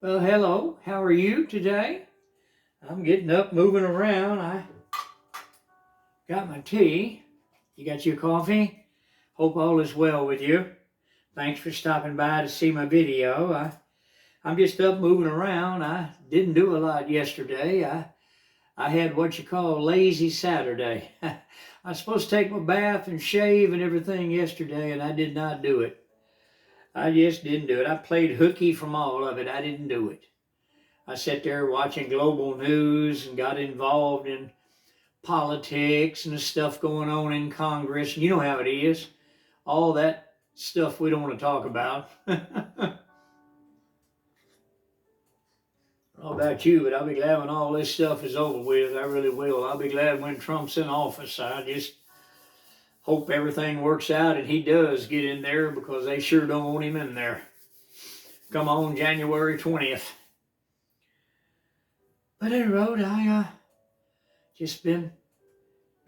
Well, hello. How are you today? I'm getting up, moving around. I got my tea. You got your coffee? Hope all is well with you. Thanks for stopping by to see my video. I'm just up moving around. I didn't do a lot yesterday. I had what you call lazy Saturday. I was supposed to take my bath and shave and everything yesterday, and I did not do it. I just didn't do it. I played hooky from all of it. I didn't do it. I sat there watching global news and got involved in politics and the stuff going on in Congress. You know how it is. All that stuff we don't want to talk about. I don't know about you, but I'll be glad when all this stuff is over with. I really will. I'll be glad when Trump's in office. I just hope everything works out and he does get in there because they sure don't want him in there. Come on, January 20th. But anyway, I just been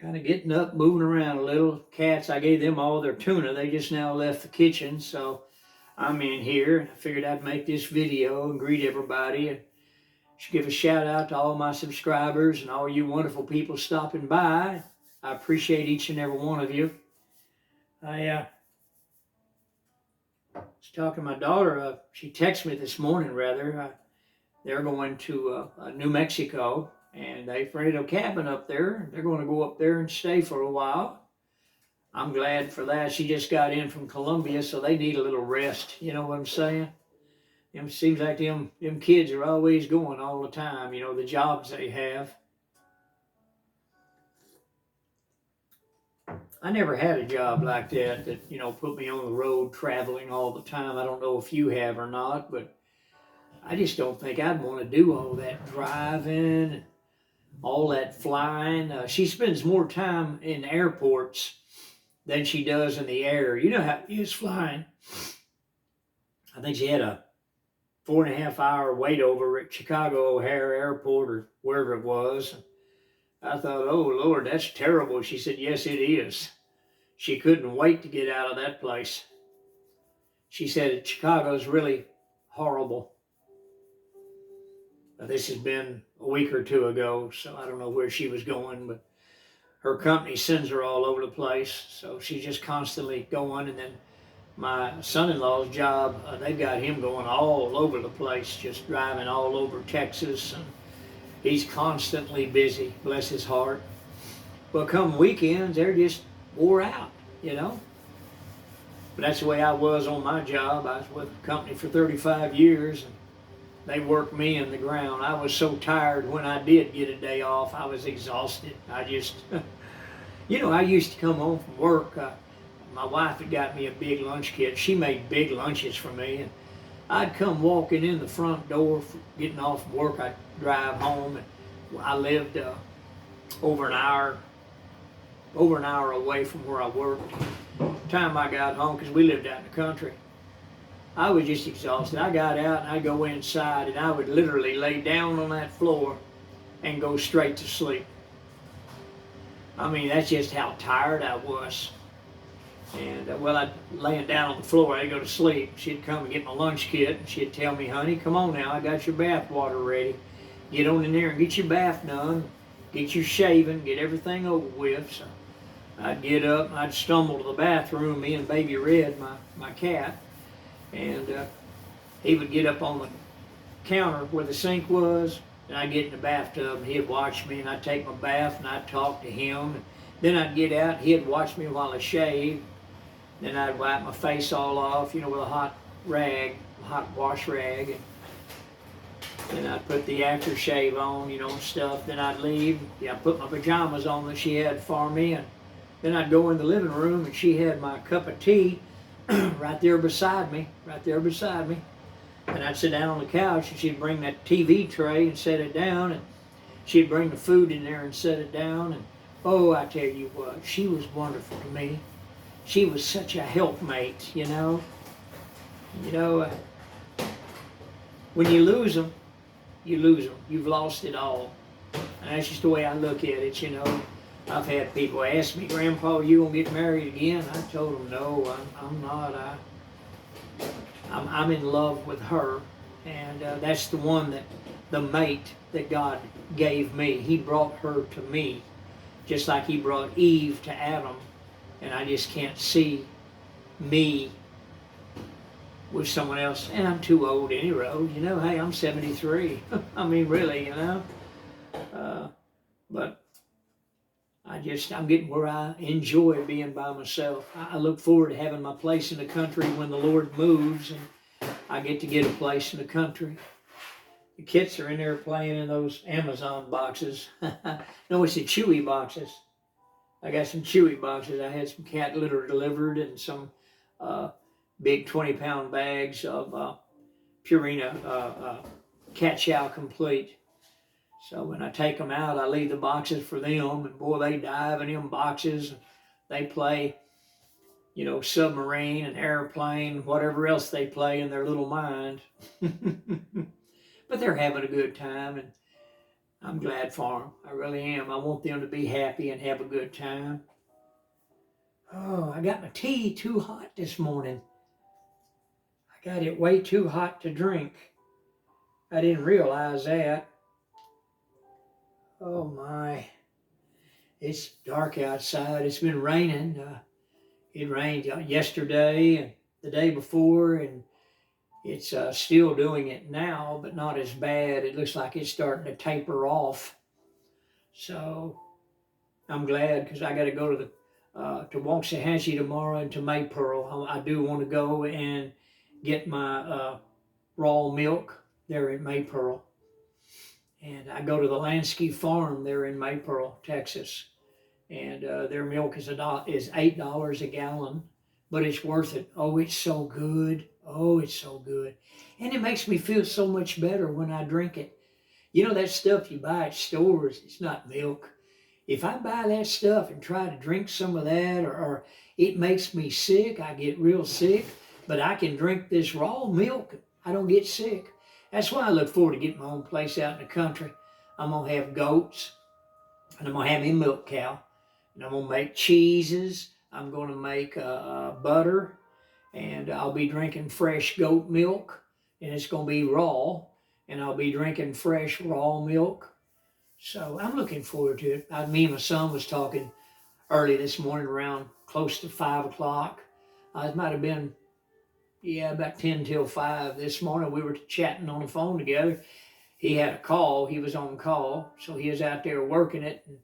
kind of getting up, moving around a little. Cats, I gave them all their tuna. They just now left the kitchen, so I'm in here. I figured I'd make this video and greet everybody and just give a shout out to all my subscribers and all you wonderful people stopping by. I appreciate each and every one of you. I was talking to my daughter. She texted me this morning, rather. They're going to New Mexico, and they've rented a cabin up there. They're going to go up there and stay for a while. I'm glad for that. She just got in from Colombia, so they need a little rest. You know what I'm saying? It seems like them kids are always going all the time, you know, the jobs they have. I never had a job like that, you know, put me on the road traveling all the time. I don't know if you have or not, but I just don't think I'd want to do all that driving, all that flying. She spends more time in airports than she does in the air. You know how it is flying. I think she had a 4.5 hour wait over at Chicago O'Hare Airport or wherever it was. I thought, oh Lord, that's terrible. She said, yes, it is. She couldn't wait to get out of that place. She said Chicago's really horrible. This has been a week or two ago, so I don't know where she was going, but her company sends her all over the place, so she's just constantly going. And then my son-in-law's job, they've got him going all over the place, just driving all over Texas, and he's constantly busy, bless his heart. But come weekends, they're just wore out, you know. But that's the way I was on my job. I was with the company for 35 years, and they worked me in the ground. I was so tired when I did get a day off. I was exhausted. I just, you know, I used to come home from work. My wife had got me a big lunch kit. She made big lunches for me. And I'd come walking in the front door, getting off work. I'd drive home. And I lived over an hour away from where I worked. By the time I got home, because we lived out in the country, I was just exhausted. I got out and I'd go inside and I would literally lay down on that floor and go straight to sleep. I mean, that's just how tired I was. And I'd laying down on the floor, I'd go to sleep. She'd come and get my lunch kit and she'd tell me, honey, come on now, I got your bath water ready. Get on in there and get your bath done, get you shaving, get everything over with. So I'd get up and I'd stumble to the bathroom, me and Baby Red, my cat. And he would get up on the counter where the sink was, and I'd get in the bathtub, and he'd watch me, and I'd take my bath, and I'd talk to him. And then I'd get out, and he'd watch me while I shaved. Then I'd wipe my face all off, you know, with a hot wash rag. And then I'd put the aftershave on, you know, and stuff. Then I'd leave. Yeah, I'd put my pajamas on that she had for me, and then I'd go in the living room, and she had my cup of tea right there beside me. And I'd sit down on the couch and she'd bring that TV tray and set it down, and she'd bring the food in there and set it down. And oh, I tell you what, she was wonderful to me. She was such a helpmate, you know. When you lose them, you lose them. You've lost it all. And that's just the way I look at it, you know. I've had people ask me, Grandpa, you gonna get married again? I told them, no, I'm not. I'm in love with her, And that's the one that, the mate that God gave me. He brought her to me, just like he brought Eve to Adam. And I just can't see me with someone else. And I'm too old anyway. You know, hey, I'm 73. I mean, really, you know. But I'm getting where I enjoy being by myself. I look forward to having my place in the country when the Lord moves and I get to get a place in the country. The kids are in there playing in those Amazon boxes. No, it's the Chewy boxes. I got some Chewy boxes. I had some cat litter delivered and some big 20-pound bags of Purina Cat Chow Complete. So when I take them out, I leave the boxes for them, and boy, they dive in them boxes. They play, you know, submarine and airplane, whatever else they play in their little mind. But they're having a good time, and I'm glad for them. I really am. I want them to be happy and have a good time. Oh, I got my tea too hot this morning. I got it way too hot to drink. I didn't realize that. Oh my. It's dark outside. It's been raining. It rained yesterday and the day before, and it's still doing it now, but not as bad. It looks like it's starting to taper off. So I'm glad, because I got to go to Waxahachie tomorrow and to Maypearl. I do want to go and get my raw milk there in Maypearl. And I go to the Lansky Farm there in Maypearl, Texas. And their milk is $8 a gallon, but it's worth it. Oh, it's so good. Oh, it's so good. And it makes me feel so much better when I drink it. You know, that stuff you buy at stores, it's not milk. If I buy that stuff and try to drink some of that, or it makes me sick, I get real sick, but I can drink this raw milk, I don't get sick. That's why I look forward to getting my own place out in the country. I'm going to have goats, and I'm going to have me a milk cow, and I'm going to make cheeses. I'm going to make butter, and I'll be drinking fresh goat milk, and it's going to be raw, and I'll be drinking fresh raw milk. So I'm looking forward to it. Me and my son was talking early this morning around close to 5 o'clock. It might have been, about 10 till 5 this morning. We were chatting on the phone together. He had a call. He was on call. So he was out there working it. And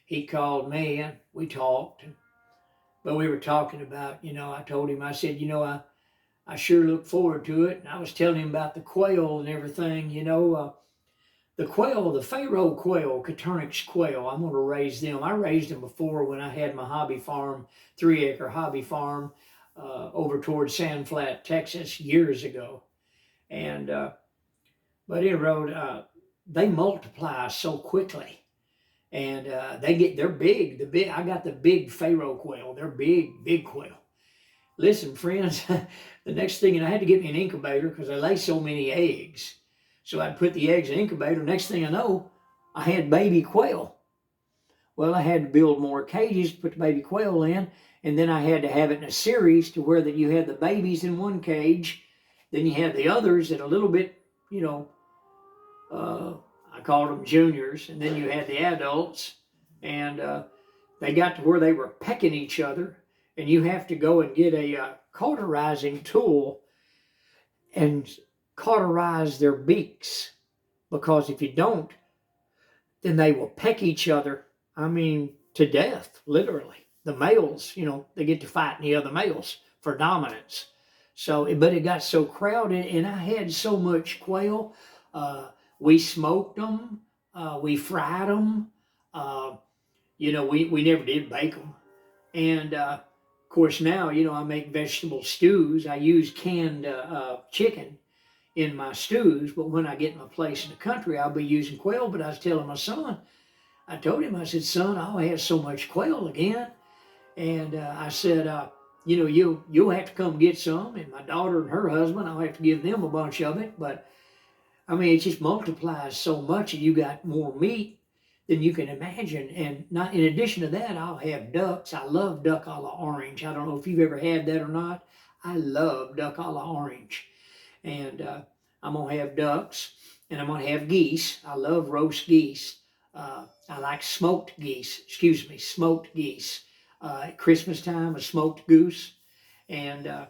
he called me and we talked. But we were talking about, I told him, I said, I sure look forward to it. And I was telling him about the quail and everything, the quail, the Pharaoh quail, Caturnix quail, I'm going to raise them. I raised them before when I had my hobby farm, 3-acre hobby farm, over towards Sand Flat, Texas, years ago. And, but they multiply so quickly. And they're big. I got the big Pharaoh quail. They're big quail. Listen, friends, the next thing, and I had to get me an incubator because I lay so many eggs. So I'd put the eggs in the incubator. Next thing I know, I had baby quail. Well, I had to build more cages to put the baby quail in, and then I had to have it in a series to where that you had the babies in one cage, then you had the others that a little bit, I called them juniors, and then you had the adults, and they got to where they were pecking each other, and you have to go and get a cauterizing tool and cauterize their beaks, because if you don't, then they will peck each other, to death, literally. The males, they get to fighting the other males for dominance. So, but it got so crowded, and I had so much quail. We smoked them, we fried them, we never did bake them. And of course now, I make vegetable stews. I use canned chicken in my stews, but when I get in my place in the country, I'll be using quail. But I was telling my son, I told him, I said, son, I'll have so much quail again. And I said, you'll have to come get some. And my daughter and her husband, I'll have to give them a bunch of it. But it just multiplies so much, and you got more meat than you can imagine. And not in addition to that, I'll have ducks. I love duck a la orange. I don't know if you've ever had that or not. I love duck a la orange. And I'm going to have ducks, and I'm going to have geese. I love roast geese. I like smoked geese, smoked geese. At Christmas time, a smoked goose. And, and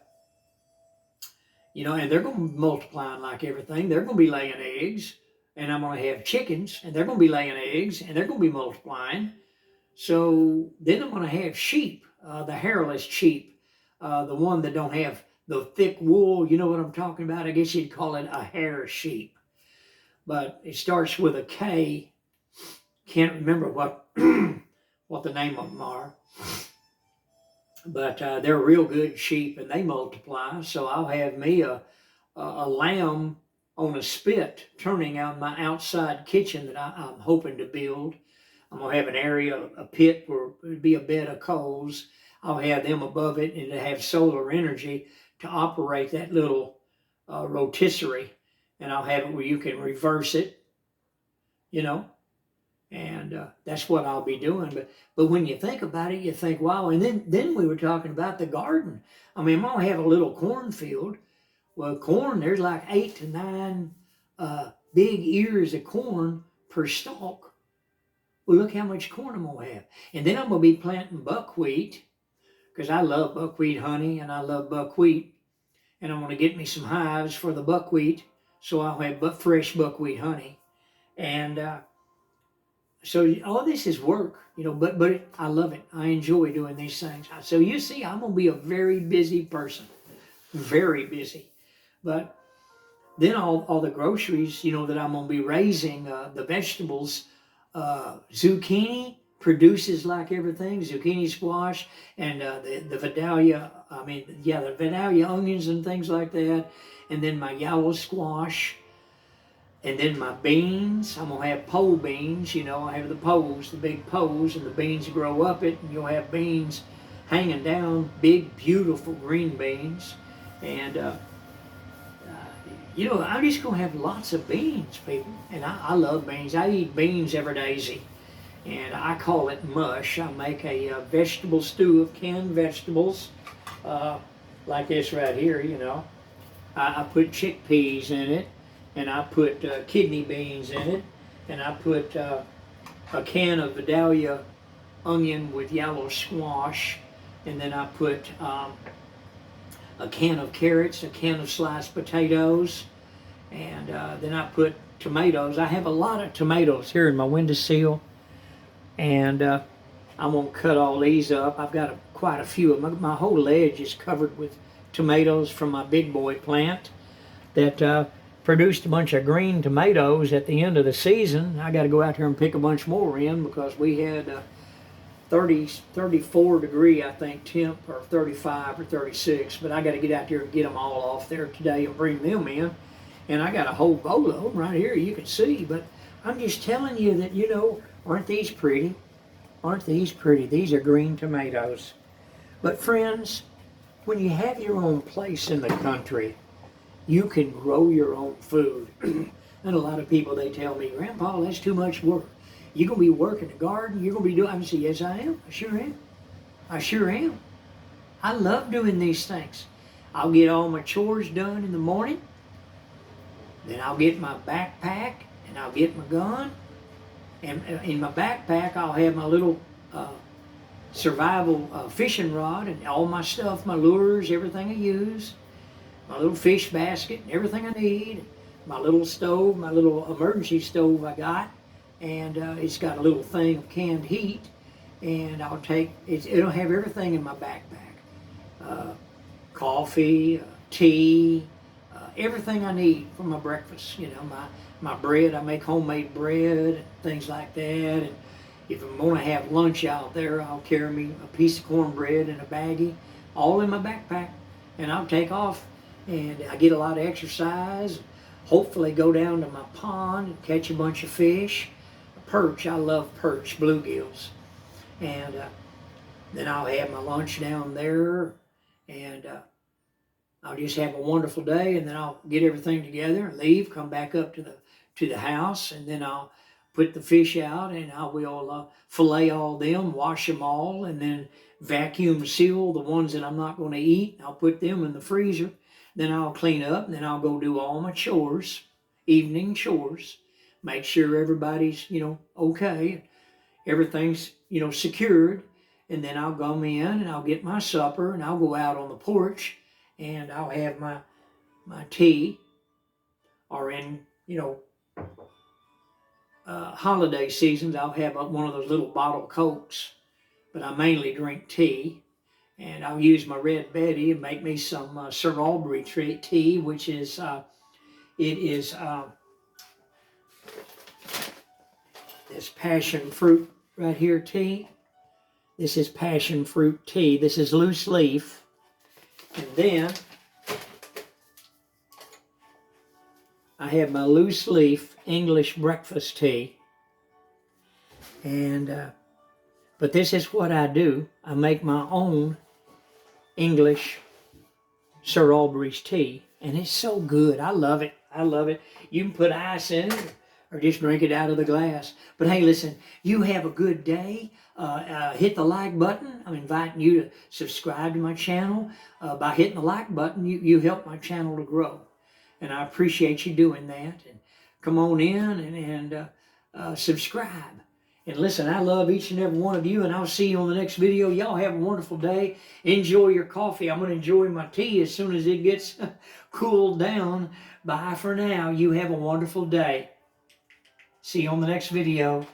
they're going to be multiplying like everything. They're going to be laying eggs. And I'm going to have chickens, and they're going to be laying eggs, and they're going to be multiplying. So then I'm going to have sheep, the hairless sheep, the one that don't have the thick wool. You know what I'm talking about? I guess you'd call it a hair sheep. But it starts with a K. Can't remember what what the name of them are. But they're real good sheep, and they multiply. So I'll have me a lamb on a spit turning out my outside kitchen that I'm hoping to build. I'm going to have an area, a pit where it would be a bed of coals. I'll have them above it, and to have solar energy to operate that little rotisserie. And I'll have it where you can reverse it, and that's what I'll be doing. But when you think about it, you think, wow. And then we were talking about the garden. I mean, I'm going to have a little cornfield. Well, corn, there's like 8 to 9 big ears of corn per stalk. Well, look how much corn I'm going to have. And then I'm going to be planting buckwheat, because I love buckwheat honey, and I love buckwheat. And I'm going to get me some hives for the buckwheat, so I'll have fresh buckwheat honey. And so all this is work, but I love it. I enjoy doing these things. So you see, I'm going to be a very busy person, very busy. But then all the groceries, that I'm going to be raising, the vegetables, zucchini produces like everything, zucchini, squash, and the Vidalia, the Vidalia onions and things like that. And then my yellow squash. And then my beans, I'm going to have pole beans. I have the poles, the big poles, and the beans grow up it, and you'll have beans hanging down, big, beautiful green beans. And, I'm just going to have lots of beans, people. And I love beans. I eat beans every day, and I call it mush. I make a vegetable stew of canned vegetables, like this right here, I put chickpeas in it. And I put kidney beans in it, and I put a can of Vidalia onion with yellow squash, and then I put a can of carrots, a can of sliced potatoes, and then I put tomatoes. I have a lot of tomatoes here in my windowsill, and I'm going to cut all these up. I've got quite a few of them. My whole ledge is covered with tomatoes from my big boy plant that produced a bunch of green tomatoes at the end of the season. I got to go out here and pick a bunch more in, because we had 34 degree, I think, temp, or 35 or 36. But I got to get out there and get them all off there today and bring them in. And I got a whole bowl of them right here, you can see. But I'm just telling you that, aren't these pretty? Aren't these pretty? These are green tomatoes. But friends, when you have your own place in the country, you can grow your own food. And a lot of people, they tell me, Grandpa, that's too much work. You're going to be working the garden. You're going to be doing. I say, yes, I am. I sure am. I sure am. I love doing these things. I'll get all my chores done in the morning. Then I'll get my backpack, and I'll get my gun. And in my backpack, I'll have my little survival fishing rod and all my stuff, my lures, everything I use. My little fish basket, and everything I need, my little stove, my little emergency stove I got, and it's got a little thing of canned heat, and it'll have everything in my backpack. Coffee, tea, everything I need for my breakfast. My bread, I make homemade bread, and things like that. And if I'm going to have lunch out there, I'll carry me a piece of cornbread and a baggie, all in my backpack, and I'll take off. And I get a lot of exercise, hopefully go down to my pond and catch a bunch of fish. Perch, I love perch, bluegills. And then I'll have my lunch down there, and I'll just have a wonderful day, and then I'll get everything together and leave, come back up to the house, and then I'll put the fish out, and I will fillet all them, wash them all, and then vacuum seal the ones that I'm not going to eat. I'll put them in the freezer. Then I'll clean up, and then I'll go do all my chores, evening chores, make sure everybody's, okay, everything's, secured. And then I'll come in and I'll get my supper and I'll go out on the porch and I'll have my tea, or in, holiday seasons, I'll have one of those little bottle Cokes, but I mainly drink tea. And I'll use my Red Betty and make me some Sir Aubrey tea, which is, this passion fruit right here tea. This is passion fruit tea. This is loose leaf. And then I have my loose leaf English breakfast tea. And, but this is what I do. I make my own English Sir Aubrey's tea. And it's so good. I love it. I love it. You can put ice in it or just drink it out of the glass. But hey, listen, you have a good day. Hit the like button. I'm inviting you to subscribe to my channel. By hitting the like button, you help my channel to grow. And I appreciate you doing that. And come on in and subscribe. And listen, I love each and every one of you, and I'll see you on the next video. Y'all have a wonderful day. Enjoy your coffee. I'm going to enjoy my tea as soon as it gets cooled down. Bye for now. You have a wonderful day. See you on the next video.